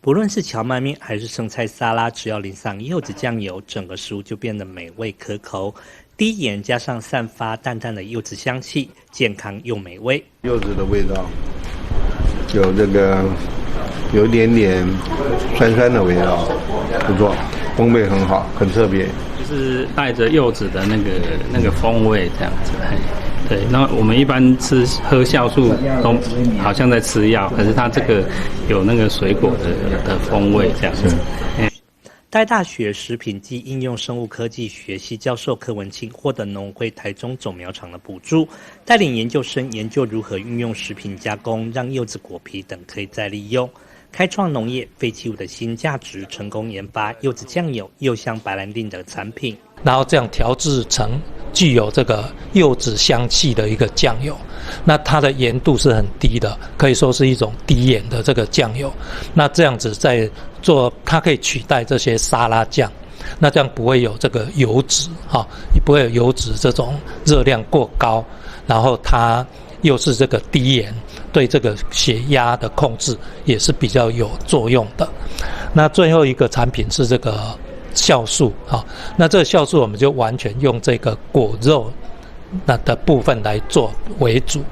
不论是荞麦面还是生菜沙拉，只要淋上柚子酱油，整个食物就变得美味可口。低盐加上散发淡淡的柚子香气，健康又美味。柚子的味道，有这个有一点点酸酸的味道，不错，风味很好，很特别。就是带着柚子的那个风味这样子。对，那我们一般喝酵素都好像在吃药，可是它这个有那个水果的风味这样子。台大学食品及应用生物科技学系教授柯文清获得农会台中种苗场的补助，带领研究生研究如何运用食品加工，让柚子果皮等可以再利用，开创农业废弃物的新价值，成功研发柚子酱油、柚香白兰地等产品，然后这样调制成具有这个柚子香气的一个酱油。那它的盐度是很低的，可以说是一种低盐的这个酱油。那这样子在做，它可以取代这些沙拉酱，那这样不会有这个油脂也不会有油脂这种热量过高，然后它又是这个低盐，对这个血压的控制也是比较有作用的。那最后一个产品是这个酵素那这个酵素我们就完全用这个果肉那的部分来做为主。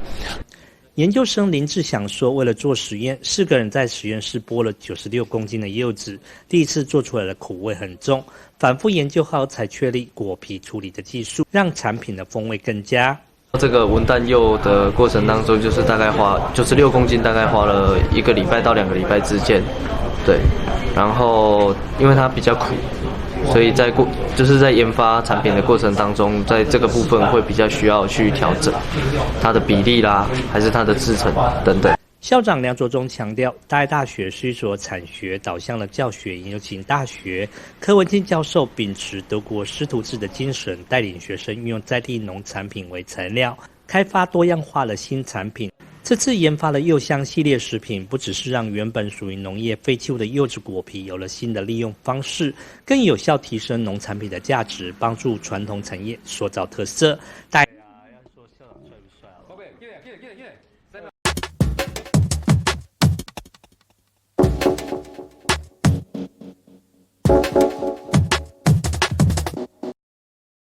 研究生林志祥说，为了做实验，4个人在实验室剥了96公斤的柚子，第一次做出来的苦味很重，反复研究后才确立果皮处理的技术，让产品的风味更佳。这个文旦柚的过程当中，就是大概花96公斤，大概花了1个礼拜到2个礼拜之间，对。然后因为它比较苦，所以就是在研发产品的过程当中，在这个部分会比较需要去调整它的比例啦，还是它的制程等等。校长梁卓忠强调，台大学是一所产学导向的教学研究型大学。柯文清教授秉持德国师徒制的精神，带领学生运用在地农产品为材料，开发多样化的新产品。这次研发的柚香系列食品，不只是让原本属于农业废弃物的柚子果皮有了新的利用方式，更有效提升农产品的价值，帮助传统产业塑造特色。